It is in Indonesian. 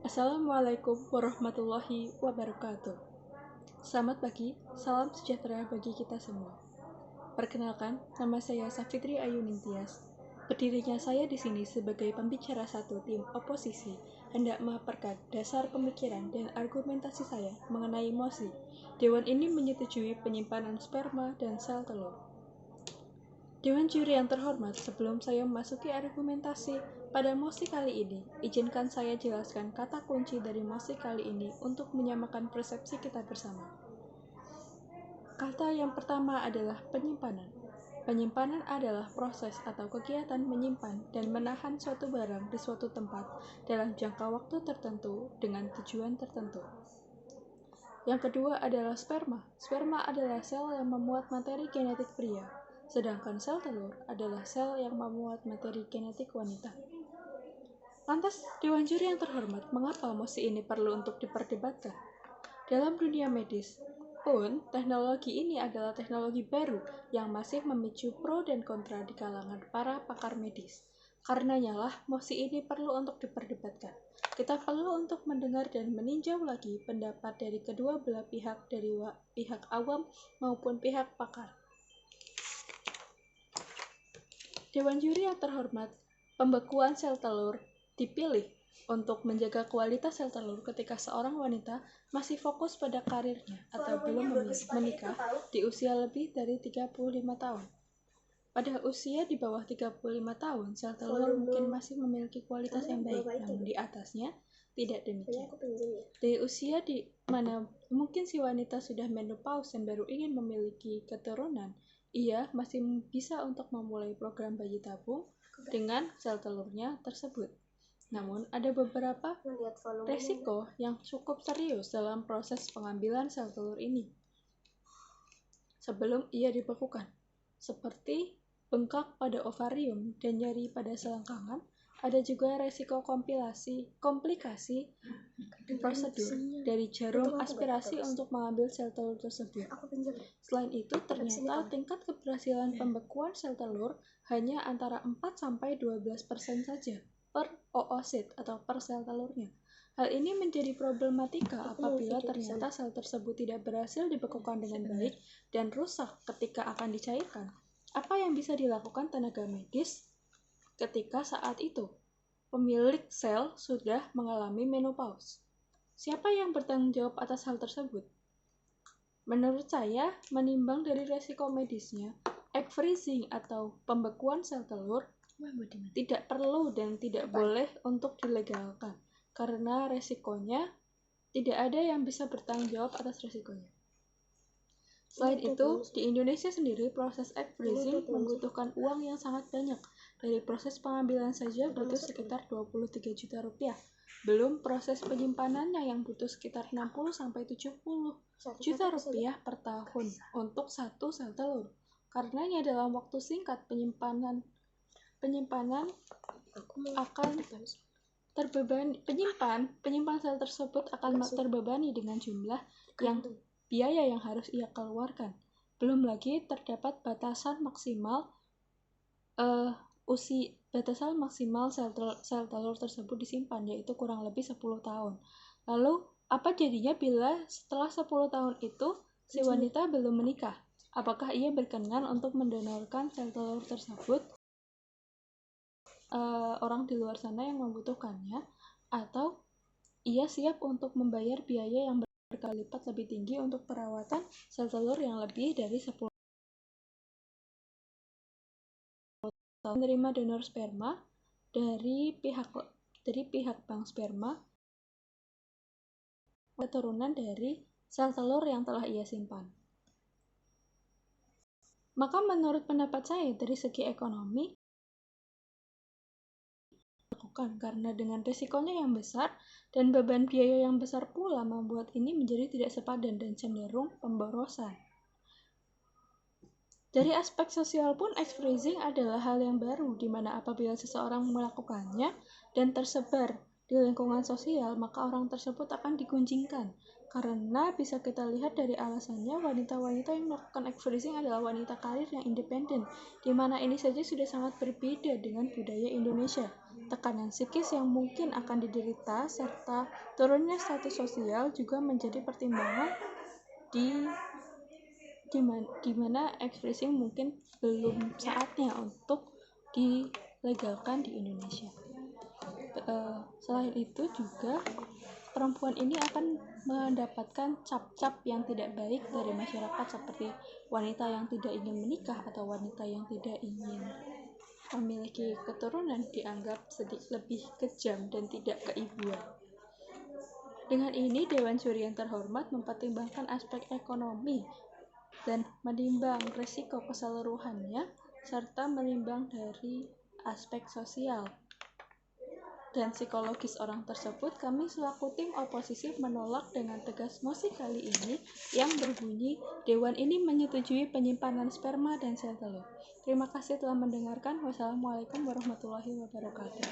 Assalamualaikum warahmatullahi wabarakatuh. Selamat pagi, salam sejahtera bagi kita semua. Perkenalkan, nama saya Safitri Ayu Ningtyas. Berdirinya saya di sini sebagai pembicara satu tim oposisi hendak memaparkan dasar pemikiran dan argumentasi saya mengenai mosi. Dewan ini menyetujui penyimpanan sperma dan sel telur. Dewan juri yang terhormat, sebelum saya memasuki argumentasi pada mosi kali ini, izinkan saya jelaskan kata kunci dari mosi kali ini untuk menyamakan persepsi kita bersama. Kata yang pertama adalah penyimpanan. Penyimpanan adalah proses atau kegiatan menyimpan dan menahan suatu barang di suatu tempat dalam jangka waktu tertentu dengan tujuan tertentu. Yang kedua adalah sperma. Sperma adalah sel yang memuat materi genetik pria, sedangkan sel telur adalah sel yang memuat materi genetik wanita. Lantas, Dewan Juri yang terhormat, mengapa mosi ini perlu untuk diperdebatkan? Dalam dunia medis pun, teknologi ini adalah teknologi baru yang masih memicu pro dan kontra di kalangan para pakar medis. Karenanya lah, mosi ini perlu untuk diperdebatkan. Kita perlu untuk mendengar dan meninjau lagi pendapat dari kedua belah pihak, dari pihak awam maupun pihak pakar. Dewan Juri yang terhormat, pembekuan sel telur dipilih untuk menjaga kualitas sel telur ketika seorang wanita masih fokus pada karirnya atau belum menikah di usia lebih dari 35 tahun. Pada usia di bawah 35 tahun, sel telur mungkin masih memiliki kualitas yang baik, namun di atasnya tidak demikian. Dari usia di mana mungkin si wanita sudah menopause dan baru ingin memiliki keturunan, ia masih bisa untuk memulai program bayi tabung dengan sel telurnya tersebut. Namun, ada beberapa resiko yang cukup serius dalam proses pengambilan sel telur ini sebelum ia dibekukan, seperti bengkak pada ovarium dan nyeri pada selangkangan. Ada juga resiko komplikasi prosedur dari jarum aspirasi untuk mengambil sel telur tersebut. Selain itu, ternyata tingkat keberhasilan pembekuan sel telur hanya antara 4-12% saja per oosit atau per sel telurnya. Hal ini menjadi problematika apabila ternyata sel tersebut tidak berhasil dibekukan dengan baik dan rusak ketika akan dicairkan. Apa yang bisa dilakukan tenaga medis ketika saat itu pemilik sel sudah mengalami menopause? Siapa yang bertanggung jawab atas hal tersebut? Menurut saya, menimbang dari resiko medisnya, egg freezing atau pembekuan sel telur tidak perlu dan tidak boleh untuk dilegalkan, karena resikonya tidak ada yang bisa bertanggung jawab atas resikonya. Selain itu, di Indonesia sendiri proses egg freezing membutuhkan uang yang sangat banyak. Dari proses pengambilan saja butuh sekitar 23 juta rupiah. Belum proses penyimpanannya yang butuh sekitar 60-70 juta rupiah per tahun untuk satu sel telur. Karenanya dalam waktu singkat penyimpan sel tersebut akan terbebani dengan biaya yang harus ia keluarkan. Belum lagi terdapat batasan maksimal sel telur tersebut disimpan, yaitu kurang lebih 10 tahun. Lalu, apa jadinya bila setelah 10 tahun itu si wanita belum menikah? Apakah ia berkenan untuk mendonorkan sel telur tersebut orang di luar sana yang membutuhkannya, atau ia siap untuk membayar biaya yang berkali lipat lebih tinggi untuk perawatan sel telur yang lebih dari 10 tahun? Menerima donor sperma dari pihak bank sperma keturunan dari sel telur yang telah ia simpan. Maka menurut pendapat saya dari segi ekonomi karena dengan risikonya yang besar dan beban biaya yang besar pula membuat ini menjadi tidak sepadan dan cenderung pemborosan. Dari aspek sosial pun, egg freezing adalah hal yang baru, di mana apabila seseorang melakukannya dan tersebar di lingkungan sosial, maka orang tersebut akan digunjingkan. Karena bisa kita lihat dari alasannya, wanita-wanita yang melakukan egg freezing adalah wanita karir yang independen, di mana ini saja sudah sangat berbeda dengan budaya Indonesia. Tekanan psikis yang mungkin akan diderita serta turunnya status sosial juga menjadi pertimbangan di mana ekspresi mungkin belum saatnya untuk dilegalkan di Indonesia. Selain itu juga perempuan ini akan mendapatkan cap-cap yang tidak baik dari masyarakat seperti wanita yang tidak ingin menikah atau wanita yang tidak ingin memiliki keturunan dianggap lebih kejam dan tidak keibuan. Dengan ini, Dewan Juri yang terhormat mempertimbangkan aspek ekonomi dan menimbang risiko keseluruhannya serta menimbang dari aspek sosial dan psikologis orang tersebut. Kami selaku tim oposisi menolak dengan tegas mosi kali ini yang berbunyi Dewan ini menyetujui penyimpanan sperma dan sel telur. Terima kasih telah mendengarkan. Wassalamualaikum warahmatullahi wabarakatuh.